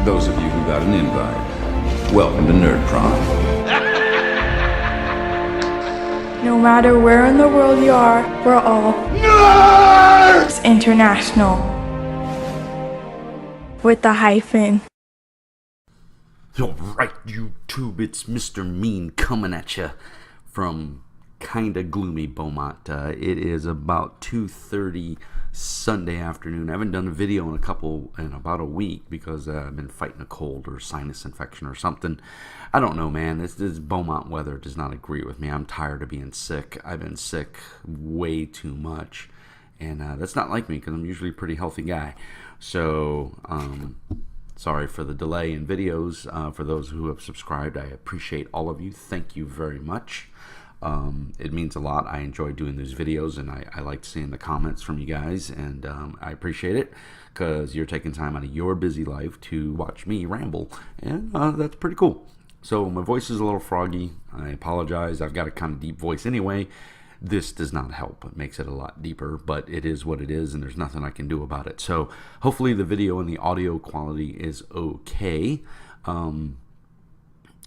those of you who got an invite, welcome to Nerd Prom. No matter where in the world you are, we're all Nerds International. With the hyphen. Alright, YouTube, it's Mr. Mean coming at you from kinda gloomy Beaumont. It is about 2:30 Sunday afternoon. I haven't done a video in about a week because I've been fighting a cold or sinus infection or something. I don't know, man. This Beaumont weather does not agree with me. I'm tired of being sick. I've been sick way too much, and that's not like me because I'm usually a pretty healthy guy. So, sorry for the delay in videos. For those who have subscribed, I appreciate all of you. Thank you very much. It means a lot. I enjoy doing these videos, and I like seeing the comments from you guys, and I appreciate it because you're taking time out of your busy life to watch me ramble, and that's pretty cool. So my voice is a little froggy. I apologize. I've got a kind of deep voice anyway. This does not help. It makes it a lot deeper, but it is what it is, and there's nothing I can do about it. So hopefully the video and the audio quality is okay.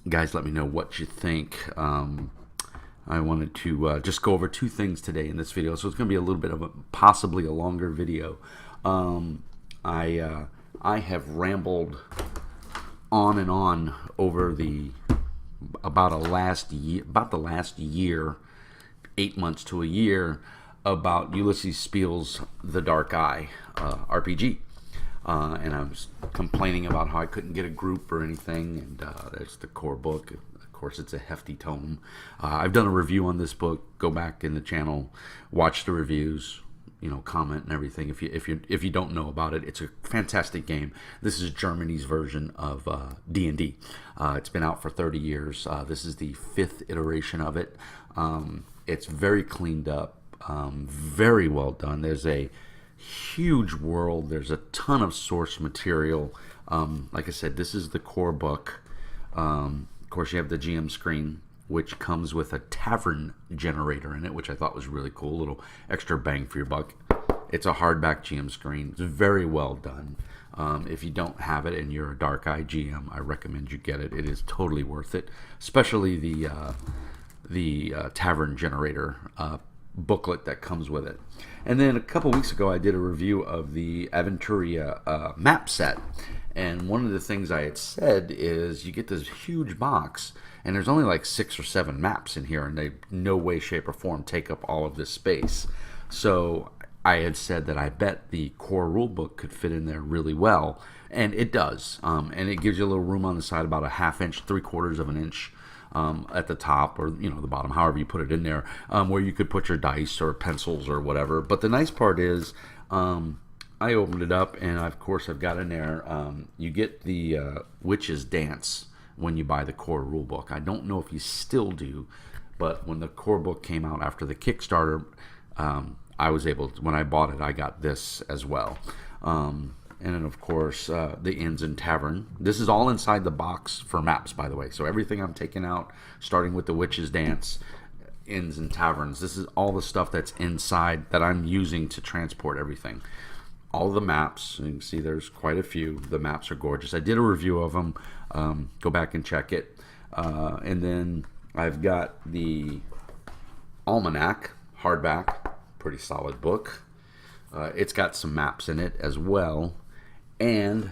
Guys, let me know what you think. I wanted to just go over two things today in this video, so it's going to be a little bit of possibly a longer video. I have rambled on and on over about the last year, 8 months to a year, about Ulysses Spiel's The Dark Eye RPG. And I was complaining about how I couldn't get a group or anything, and there's the core book. Of course, it's a hefty tome. I've done a review on this book. Go back in the channel, watch the reviews, comment and everything. If you don't know about it, it's a fantastic game. This is Germany's version of D&D. It's been out for 30 years. This is the 5th iteration of it. It's very cleaned up, very well done. There's a huge world. There's a ton of source material. Like I said, this is the core book. Of course, you have the GM screen, which comes with a tavern generator in it, which I thought was really cool. A little extra bang for your buck. It's a hardback GM screen. It's very well done. If you don't have it and you're a Dark Eye GM, I recommend you get it. It is totally worth it, especially the tavern generator booklet that comes with it. And then a couple weeks ago, I did a review of the Aventuria map set. And one of the things I had said is you get this huge box, and there's only like 6 or 7 maps in here, and they no way, shape, or form take up all of this space. So I had said that I bet the core rulebook could fit in there really well, and it does. And it gives you a little room on the side, about a ½ inch, 3/4 of an inch at the top, or the bottom, however you put it in there, where you could put your dice or pencils or whatever. But the nice part is, I opened it up, and of course I've got in there, you get the Witch's Dance when you buy the core rulebook. I don't know if you still do, but when the core book came out after the Kickstarter, I was able to, when I bought it, I got this as well. And then of course the Inns and Tavern. This is all inside the box for maps, by the way. So everything I'm taking out, starting with the Witch's Dance, Inns and Taverns, this is all the stuff that's inside that I'm using to transport everything. All the maps, you can see there's quite a few. The maps are gorgeous. I did a review of them. Go back and check it. And then I've got the Almanac, hardback, pretty solid book. It's got some maps in it as well. And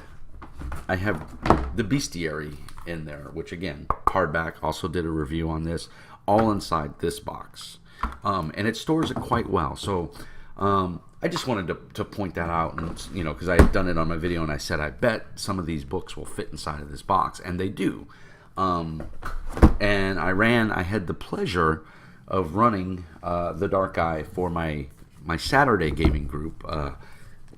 I have the Bestiary in there, which again, hardback. Also did a review on this. All inside this box. And it stores it quite well. So I just wanted to point that out, and because I had done it on my video, and I said I bet some of these books will fit inside of this box, and they do. And I had the pleasure of running the Dark Eye for my Saturday gaming group.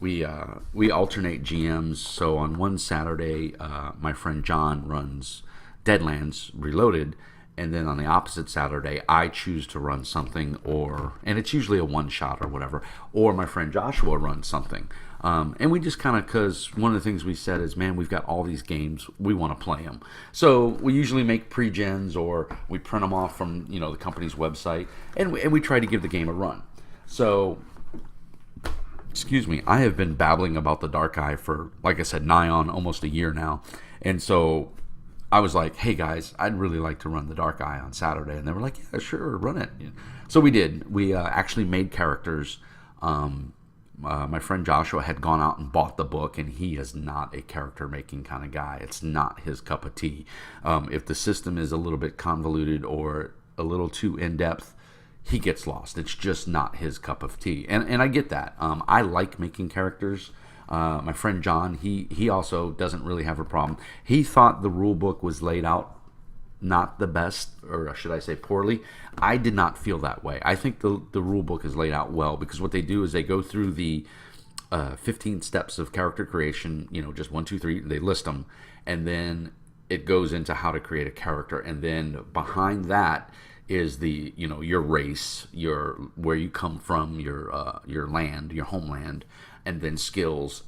We alternate GMs, so on one Saturday, my friend John runs Deadlands Reloaded. And then on the opposite Saturday, I choose to run something, and it's usually a one-shot or whatever, or my friend Joshua runs something. And we just kind of, because one of the things we said is, man, we've got all these games, we want to play them. So we usually make pre-gens, or we print them off from the company's website, and we try to give the game a run. So excuse me, I have been babbling about the Dark Eye for, like I said, nigh on almost a year now. And so I was like, hey guys, I'd really like to run the Dark Eye on Saturday. And they were like, yeah, sure, run it. So we did. We actually made characters. My friend Joshua had gone out and bought the book, and he is not a character making kind of guy. It's not his cup of tea. If the system is a little bit convoluted or a little too in-depth, he gets lost. It's just not his cup of tea. And I get that. I like making characters. My friend John, he also doesn't really have a problem. He thought the rule book was laid out not the best, or should I say poorly. I did not feel that way. I think the rule book is laid out well, because what they do is they go through the 15 steps of character creation, just 1, 2, 3, they list them, and then it goes into how to create a character, and then behind that is the your race, where you come from, your land, your homeland, and then skills,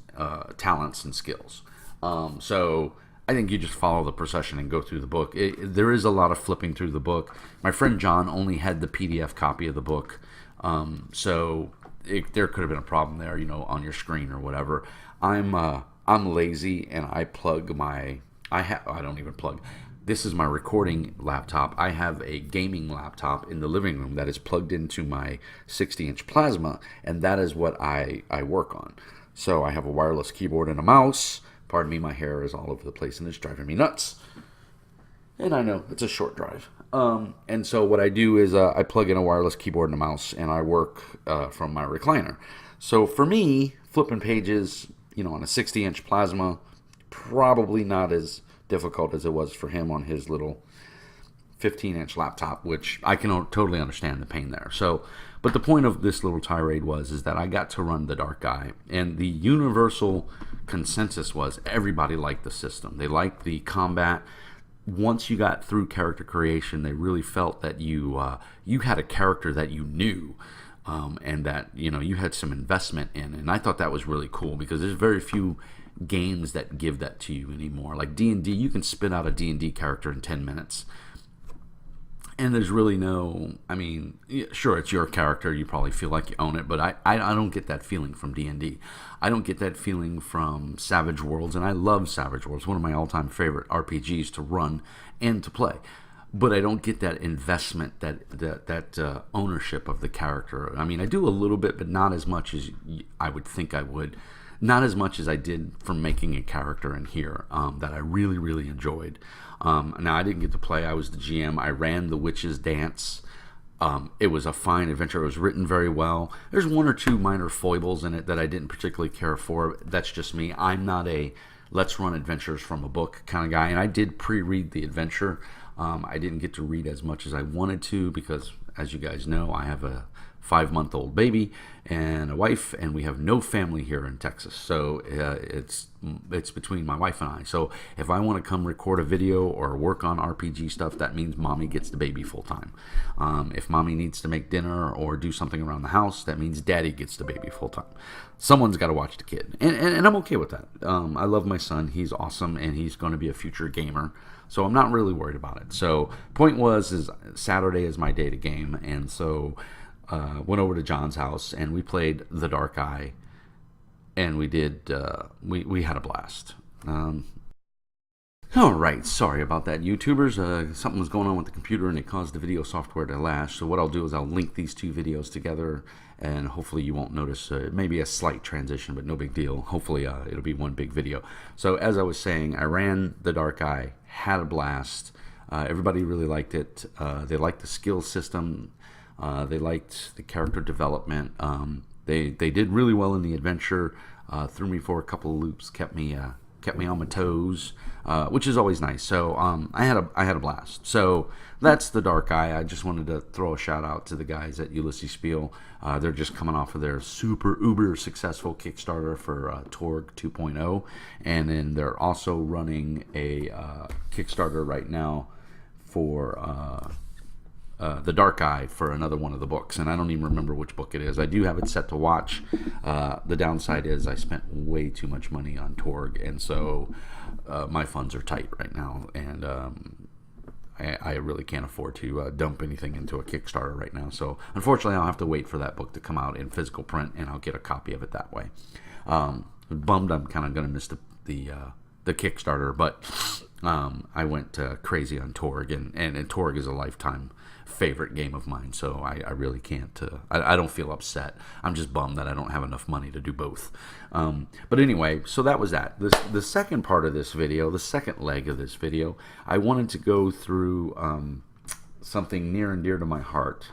talents and skills. So I think you just follow the procession and go through the book. There is a lot of flipping through the book. My friend John only had the PDF copy of the book, so there could have been a problem there, on your screen or whatever. I'm lazy, and I plug my. I don't even plug. This is my recording laptop. I have a gaming laptop in the living room that is plugged into my 60-inch plasma, and that is what I work on. So I have a wireless keyboard and a mouse. Pardon me, my hair is all over the place, and it's driving me nuts. And I know, it's a short drive. And so what I do is I plug in a wireless keyboard and a mouse, and I work from my recliner. So for me, flipping pages, on a 60-inch plasma, probably not as difficult as it was for him on his little 15-inch laptop, which I can totally understand the pain there. So, but the point of this little tirade is that I got to run the Dark Eye, and the universal consensus was everybody liked the system. They liked the combat. Once you got through character creation, they really felt that you had a character that you knew, and that you had some investment in. And I thought that was really cool, because there's very few games that give that to you anymore. Like D&D, you can spit out a D&D character in 10 minutes. And there's really no, sure, it's your character, you probably feel like you own it, but I don't get that feeling from D&D. I don't get that feeling from Savage Worlds, and I love Savage Worlds, one of my all-time favorite RPGs to run and to play. But I don't get that investment, that ownership of the character. I do a little bit, but not as much as I would think I would. Not as much as I did from making a character in here, that I really, really enjoyed. Now, I didn't get to play. I was the GM. I ran the Witch's Dance. It was a fine adventure. It was written very well. There's one or two minor foibles in it that I didn't particularly care for. That's just me. I'm not a let's run adventures from a book kind of guy. And I did pre-read the adventure. I didn't get to read as much as I wanted to because, as you guys know, I have a 5-month-old baby and a wife, and we have no family here in Texas. So it's between my wife and I. So if I want to come record a video or work on RPG stuff, that means mommy gets the baby full time. If mommy needs to make dinner or do something around the house, that means daddy gets the baby full time. Someone's got to watch the kid, and I'm okay with that. I love my son. He's awesome, and he's going to be a future gamer. So I'm not really worried about it. So point is Saturday is my day to game, and so went over to John's house and we played the Dark Eye, and we did we had a blast. All right, sorry about that, YouTubers. Something was going on with the computer and it caused the video software to lash. So what I'll do is I'll link these two videos together, and hopefully you won't notice maybe a slight transition, but no big deal. Hopefully it'll be one big video. So as I was saying, I ran the Dark Eye, had a blast. Everybody really liked it. They liked the skill system. They liked the character development. They did really well in the adventure. Threw me for a couple of loops, kept me on my toes, which is always nice. So I had a blast. So that's the Dark Eye. I just wanted to throw a shout out to the guys at Ulysses Spiel. They're just coming off of their super uber successful Kickstarter for Torg 2.0, and then they're also running a Kickstarter right now for the Dark Eye for another one of the books, and I don't even remember which book it is. I do have it set to watch. The downside is I spent way too much money on Torg, and so my funds are tight right now, and I really can't afford to dump anything into a Kickstarter right now. So unfortunately, I'll have to wait for that book to come out in physical print, and I'll get a copy of it that way. Bummed I'm kind of going to miss the Kickstarter, but I went crazy on Torg, and Torg is a lifetime favorite game of mine, so I really can't, I don't feel upset. I'm just bummed that I don't have enough money to do both. But anyway, so that was that. The second part of this video, the second leg of this video, I wanted to go through something near and dear to my heart.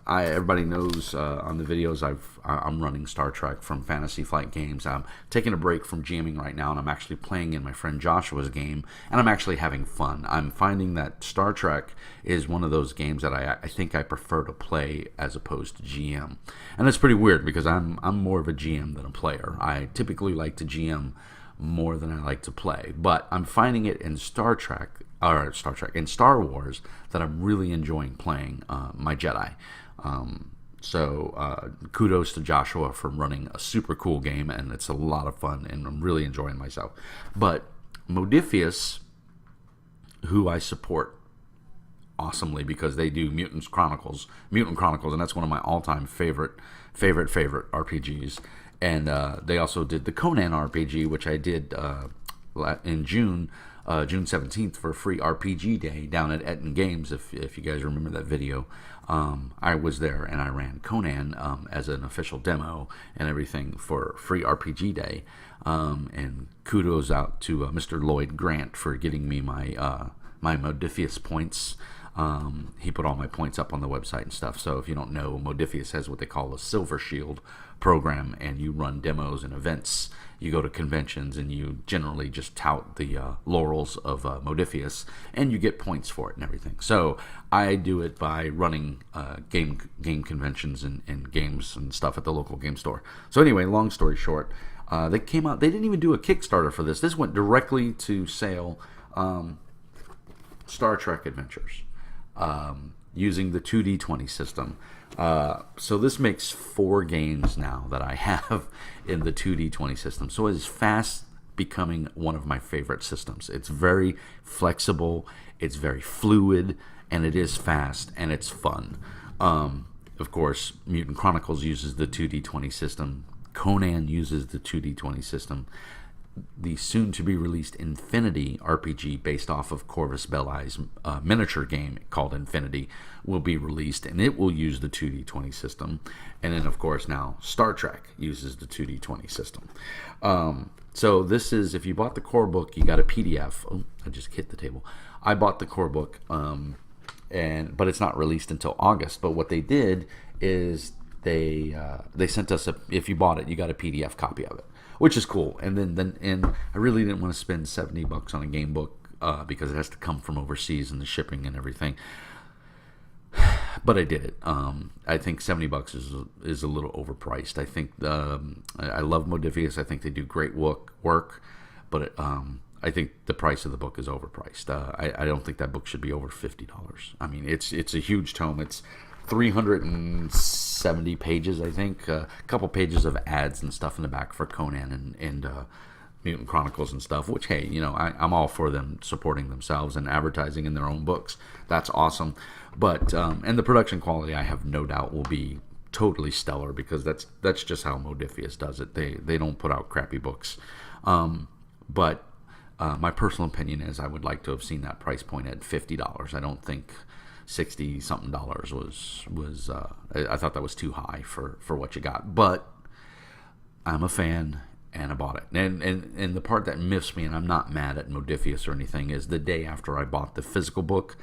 Everybody knows on the videos I'm running Star Trek from Fantasy Flight Games. I'm taking a break from GMing right now, and I'm actually playing in my friend Joshua's game, and I'm actually having fun. I'm finding that Star Trek is one of those games that I think I prefer to play as opposed to GM. And it's pretty weird because I'm more of a GM than a player. I typically like to GM more than I like to play, but I'm finding it in Star Trek, in Star Wars, that I'm really enjoying playing my Jedi. So kudos to Joshua for running a super cool game, and it's a lot of fun, and I'm really enjoying myself. But Modiphius, who I support awesomely because they do Mutant Chronicles, and that's one of my all-time favorite RPGs. And they also did the Conan RPG, which I did in June 17th for free RPG day down at Etten Games. If you guys remember that video, I was there and I ran Conan as an official demo and everything for free RPG day. And kudos out to Mr. Lloyd Grant for getting me my Modiphius points. He put all my points up on the website and stuff. So if you don't know, Modiphius has what they call a Silver Shield program, and you run demos and events. You go to conventions and you generally just tout the laurels of Modiphius, and you get points for it and everything. So I do it by running game conventions and games and stuff at the local game store. So anyway, long story short, they came out. They didn't even do a Kickstarter for this. This went directly to sale. Star Trek Adventures, using the 2D20 system. So this makes 4 games now that I have in the 2D20 system. So it is fast becoming one of my favorite systems. It's very flexible, it's very fluid, and it is fast, and it's fun. Of course, Mutant Chronicles uses the 2D20 system. Conan uses the 2D20 system. The soon-to-be-released Infinity RPG, based off of Corvus Belli's miniature game called Infinity, will be released, and it will use the 2D20 system. And then, of course, now Star Trek uses the 2D20 system. So this is, if you bought the core book, you got a PDF. Oh, I just hit the table. I bought the core book, but it's not released until August. But what they did is they sent us if you bought it, you got a PDF copy of it, which is cool. And then I really didn't want to spend $70 on a game book because it has to come from overseas and the shipping and everything. But I did it. I think $70 is a little overpriced. I think I love Modiphius. I think they do great work, but I think the price of the book is overpriced. I don't think that book should be over $50. I mean, it's a huge tome. It's 370 pages, I think. A couple pages of ads and stuff in the back for Conan and Mutant Chronicles and stuff, which, hey, I'm all for them supporting themselves and advertising in their own books. That's awesome. But and the production quality, I have no doubt, will be totally stellar, because that's just how Modiphius does it. They don't put out crappy books. But my personal opinion is I would like to have seen that price point at $50. I don't think $60-something was I thought that was too high for what you got. But I'm a fan, and I bought it. And the part that miffs me, and I'm not mad at Modiphius or anything, is the day after I bought the physical book,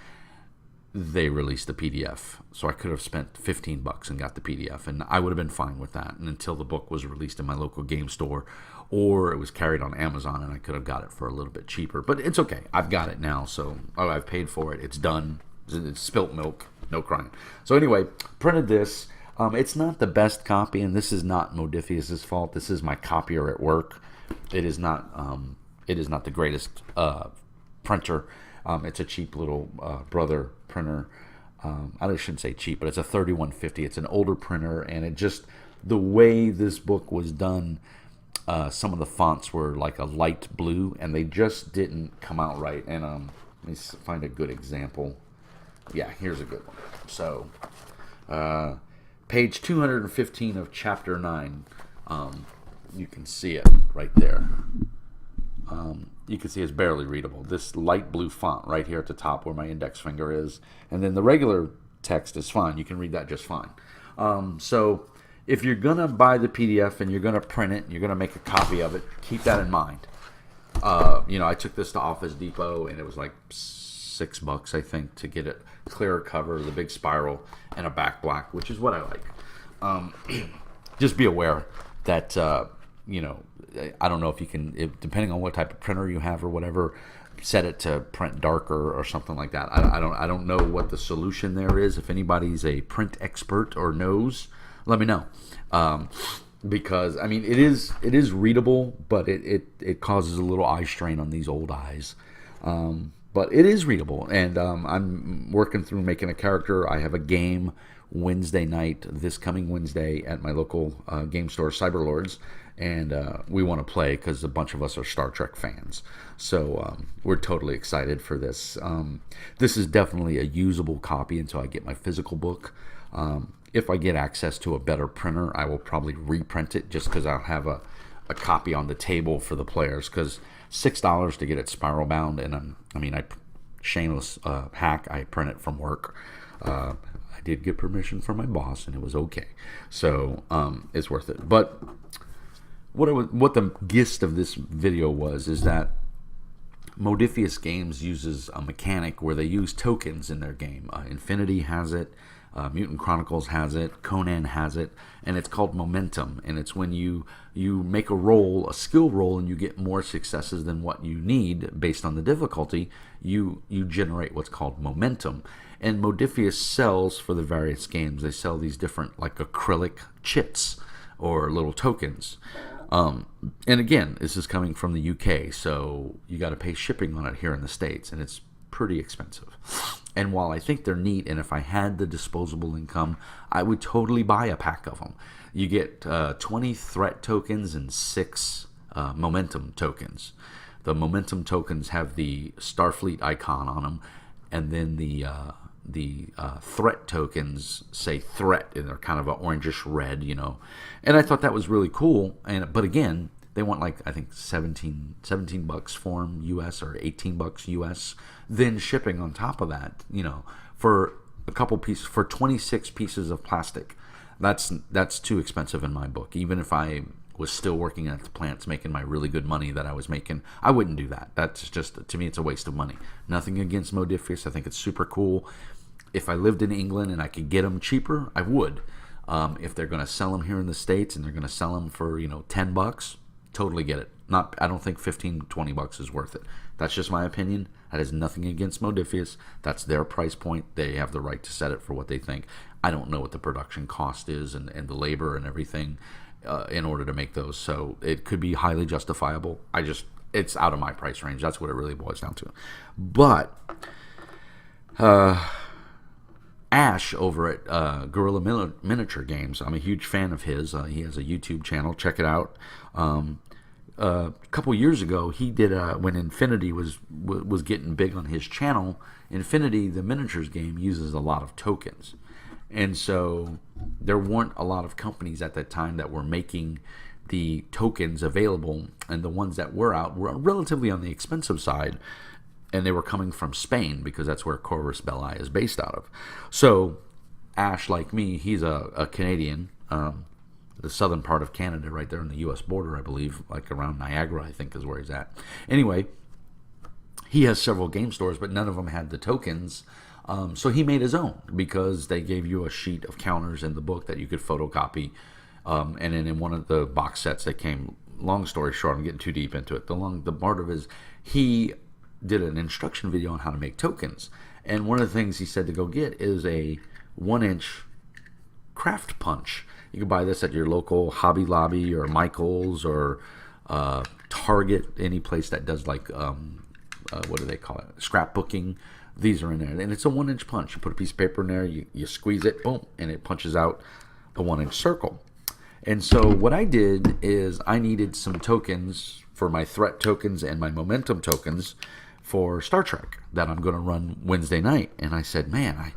they released the PDF. So I could have spent $15 and got the PDF, and I would have been fine with that. And until the book was released in my local game store, or it was carried on Amazon, and I could have got it for a little bit cheaper. But it's okay. I've got it now, so I've paid for it. It's done. It's spilt milk. No crying. So anyway, printed this. It's not the best copy, and this is not Modiphius' fault. This is my copier at work. It is not the greatest printer. It's a cheap little Brother printer. I shouldn't say cheap, but it's a 3150. It's an older printer, and it just, the way this book was done, some of the fonts were like a light blue, and they just didn't come out right. And Let me find a good example. Yeah, here's a good one. So, page 215 of chapter 9. You can see it right there. You can see it's barely readable. This light blue font right here at the top where my index finger is. And then the regular text is fine. You can read that just fine. So if you're going to buy the PDF and you're going to print it and you're going to make a copy of it, keep that in mind. I took this to Office Depot and it was like $6, I think, to get it clearer cover, the big spiral, and a back black, which is what I like. Just be aware that, I don't know if you can, depending on what type of printer you have or whatever, set it to print darker or something like that. I don't know what the solution there is. If anybody's a print expert or knows, let me know. Because I mean, it is readable, but it causes a little eye strain on these old eyes. But it is readable, and I'm working through making a character. I have a game Wednesday night, this coming Wednesday, at my local game store, Cyberlords, and we want to play because a bunch of us are Star Trek fans. So we're totally excited for this. This is definitely a usable copy until I get my physical book. If I get access to a better printer, I will probably reprint it just because I'll have a copy on the table for the players, because $6 to get it spiral bound, and shameless hack, I print it from work. I did get permission from my boss, and it was okay, so it's worth it. But what the gist of this video was is that Modifius Games uses a mechanic where they use tokens in their game. Infinity has it. Mutant Chronicles has it, Conan has it, and it's called momentum. And it's when you make a roll, a skill roll, and you get more successes than what you need based on the difficulty, you generate what's called momentum. And Modifius sells, for the various games, they sell these different like acrylic chits or little tokens. And again, this is coming from the UK, so you got to pay shipping on it here in the States, and it's pretty expensive. And while I think they're neat, and if I had the disposable income, I would totally buy a pack of them. You get 20 threat tokens and 6 momentum tokens. The momentum tokens have the Starfleet icon on them, and then the threat tokens say threat, and they're kind of an orangish red, And I thought that was really cool. But again, they want like, I think $17 for them US, or $18 US. Then shipping on top of that, for a couple pieces, for 26 pieces of plastic. That's too expensive in my book. Even if I was still working at the plants making my really good money that I was making, I wouldn't do that. That's just, to me, it's a waste of money. Nothing against Modifius. I think it's super cool. If I lived in England and I could get them cheaper, I would. If they're going to sell them here in the States and they're going to sell them for, $10, totally get it. I don't think $15-20 is worth it. That's just my opinion. That has nothing against Modifius. That's their price point. They have the right to set it for what they think. I don't know what the production cost is and the labor and everything in order to make those. So it could be highly justifiable. It's out of my price range. That's what it really boils down to. But Ash over at Gorilla Miniature Games, I'm a huge fan of his. He has a YouTube channel. Check it out. A couple years ago, he did when Infinity was getting big on his channel. Infinity, the miniatures game, uses a lot of tokens, and so there weren't a lot of companies at that time that were making the tokens available, and the ones that were out were relatively on the expensive side, and they were coming from Spain because that's where Corvus Belli is based out of. So Ash, like me, he's a Canadian. The southern part of Canada, right there on the U.S. border, I believe, like around Niagara, I think is where he's at. Anyway, he has several game stores, but none of them had the tokens. So he made his own, because they gave you a sheet of counters in the book that you could photocopy. And then in one of the box sets that came, long story short, I'm getting too deep into it. The part of his, he did an instruction video on how to make tokens. And one of the things he said to go get is a 1-inch craft punch. You can buy this at your local Hobby Lobby or Michael's or Target, any place that does like, what do they call it? Scrapbooking. These are in there. And it's a 1-inch punch. You put a piece of paper in there, you squeeze it, boom, and it punches out a 1-inch circle. And so what I did is I needed some tokens for my threat tokens and my momentum tokens for Star Trek that I'm going to run Wednesday night. And I said, man,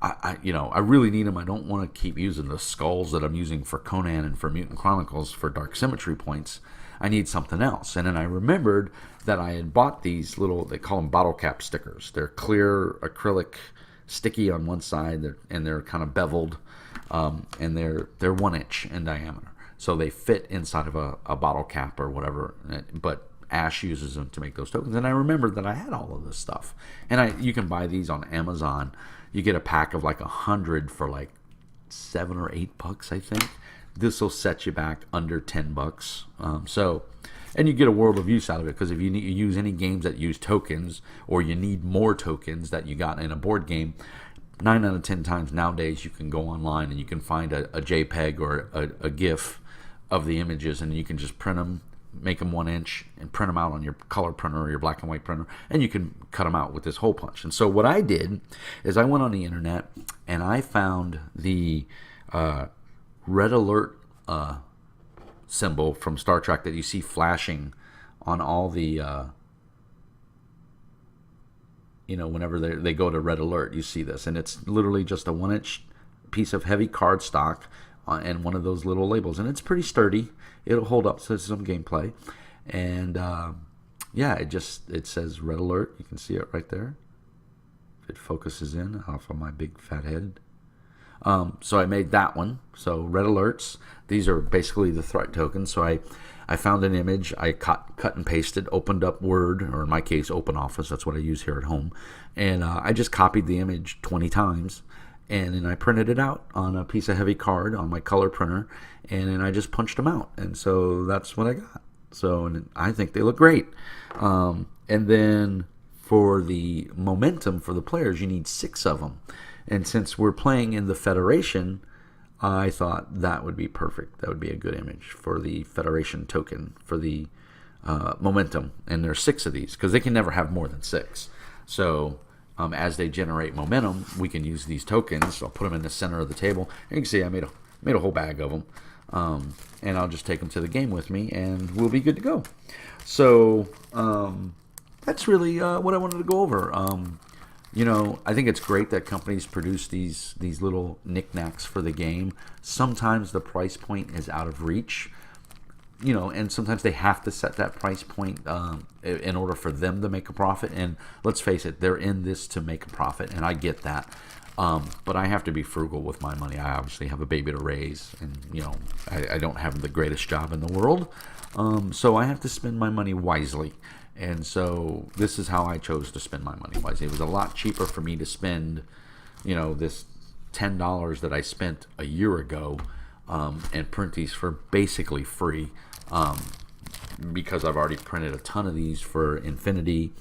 I really need them. I don't want to keep using the skulls that I'm using for Conan and for Mutant Chronicles for Dark Symmetry points. I need something else. And then I remembered that I had bought these little, they call them bottle cap stickers. They're clear acrylic, sticky on one side, and they're kind of beveled, and they're 1 inch in diameter. So they fit inside of a bottle cap or whatever, but Ash uses them to make those tokens. And I remembered that I had all of this stuff. And you can buy these on Amazon. You get a pack of like 100 for like $7 or $8, I think. This will set you back under $10. And you get a world of use out of it, because if you use any games that use tokens, or you need more tokens that you got in a board game, 9 out of 10 times nowadays you can go online and you can find a JPEG or a GIF of the images, and you can just print them, make them 1 inch, and print them out on your color printer or your black and white printer, and you can cut them out with this hole punch. And so what I did is I went on the internet and I found the red alert symbol from Star Trek that you see flashing on all the whenever they go to red alert, you see this, and it's literally just a 1 inch piece of heavy cardstock and one of those little labels, and it's pretty sturdy. It'll hold up to some gameplay. And it says red alert. You can see it right there. It focuses in off of my big fat head. So I made that one. So red alerts, these are basically the threat tokens. So I found an image, I cut and pasted, opened up Word, or in my case OpenOffice, that's what I use here at home, and I just copied the image 20 times, and then I printed it out on a piece of heavy card on my color printer, and then I just punched them out, and so that's what I got. So, and I think they look great. And then for the momentum for the players, you need 6 of them. And since we're playing in the Federation, I thought that would be perfect. That would be a good image for the Federation token for the momentum. And there's 6 of these, because they can never have more than 6. So as they generate momentum, we can use these tokens. I'll put them in the center of the table. And you can see I made a whole bag of them. And I'll just take them to the game with me, and we'll be good to go. So that's really what I wanted to go over. I think it's great that companies produce these little knickknacks for the game. Sometimes the price point is out of reach, and sometimes they have to set that price point in order for them to make a profit. And let's face it, they're in this to make a profit, and I get that. But I have to be frugal with my money. I obviously have a baby to raise, and I don't have the greatest job in the world, so I have to spend my money wisely. And so this is how I chose to spend my money wisely. It was a lot cheaper for me to spend, this $10 that I spent a year ago, and print these for basically free, because I've already printed a ton of these for Infinity.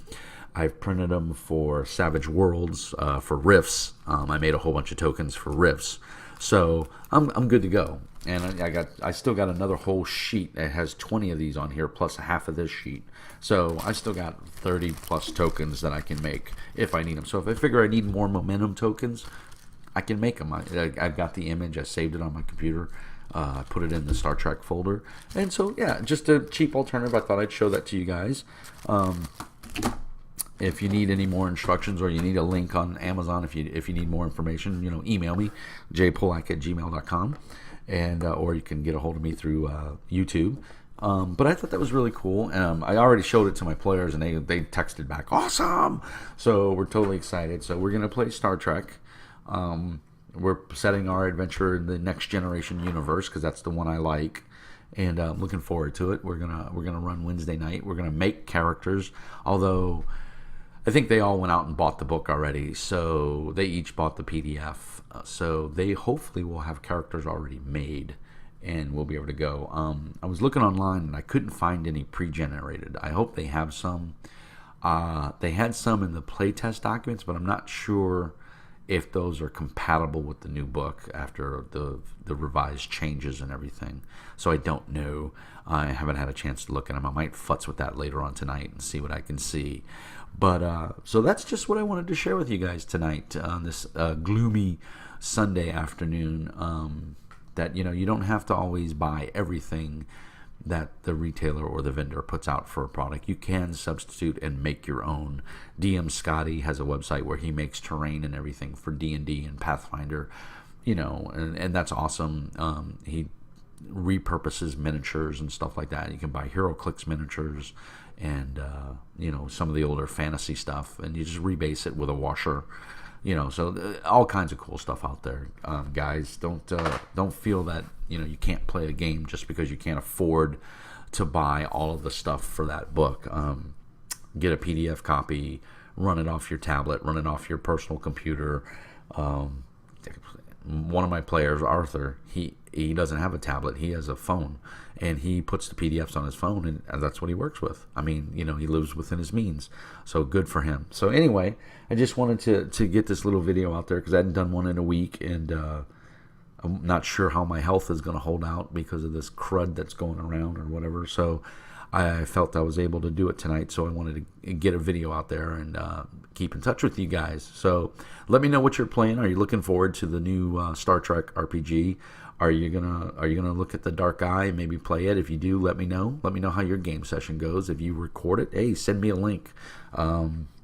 I've printed them for Savage Worlds, for Rifts. I made a whole bunch of tokens for Rifts, so I'm good to go. And I still got another whole sheet that has 20 of these on here, plus half of this sheet. So I still got 30 plus tokens that I can make if I need them. So if I figure I need more momentum tokens, I can make them. I've got the image. I saved it on my computer. I put it in the Star Trek folder. And so, yeah, just a cheap alternative. I thought I'd show that to you guys. If you need any more instructions, or you need a link on Amazon, if you need more information, email me, jpolak@gmail.com, and or you can get a hold of me through YouTube. But I thought that was really cool. I already showed it to my players, and they texted back, awesome! So we're totally excited. So we're going to play Star Trek. We're setting our adventure in the Next Generation universe, because that's the one I like. And I'm looking forward to it. We're gonna run Wednesday night. We're gonna make characters, although I think they all went out and bought the book already. So they each bought the PDF. So they hopefully will have characters already made, and we'll be able to go. I was looking online and I couldn't find any pre-generated. I hope they have some. They had some in the playtest documents, but I'm not sure if those are compatible with the new book after the revised changes and everything. So I don't know. I haven't had a chance to look at them. I might futz with that later on tonight and see what I can see. But so that's just what I wanted to share with you guys tonight on this gloomy Sunday afternoon. That you don't have to always buy everything that the retailer or the vendor puts out for a product. You can substitute and make your own. DM Scotty has a website where he makes terrain and everything for D&D and Pathfinder, and that's awesome. He repurposes miniatures and stuff like that. You can buy HeroClix miniatures and some of the older fantasy stuff, and you just rebase it with a washer. So all kinds of cool stuff out there, guys. Don't feel that you can't play a game just because you can't afford to buy all of the stuff for that book. Get a PDF copy, run it off your tablet, run it off your personal computer. One of my players, Arthur, he doesn't have a tablet. He has a phone, and he puts the PDFs on his phone, and that's what he works with. I mean, he lives within his means, so good for him. So anyway, I just wanted to get this little video out there because I hadn't done one in a week, and I'm not sure how my health is going to hold out because of this crud that's going around or whatever. So I felt I was able to do it tonight, so I wanted to get a video out there and keep in touch with you guys. So let me know what you're playing. Are you looking forward to the new Star Trek RPG? Are you gonna look at the Dark Eye and maybe play it? If you do, let me know. Let me know how your game session goes. If you record it, hey, send me a link.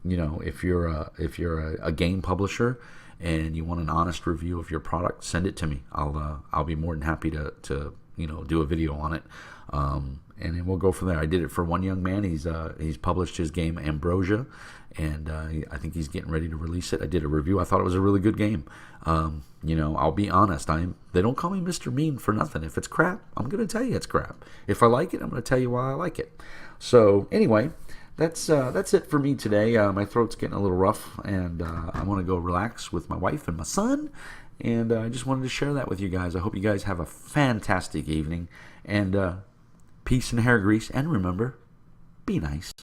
If you're a game publisher and you want an honest review of your product, send it to me. I'll be more than happy to do a video on it. And then we'll go from there. I did it for one young man. He's published his game Ambrosia, and I think he's getting ready to release it. I did a review. I thought it was a really good game. I'll be honest. They don't call me Mr. Mean for nothing. If it's crap, I'm going to tell you it's crap. If I like it, I'm going to tell you why I like it. So anyway, that's it for me today. My throat's getting a little rough, and I want to go relax with my wife and my son. And I just wanted to share that with you guys. I hope you guys have a fantastic evening, and peace and hair grease, and remember, be nice.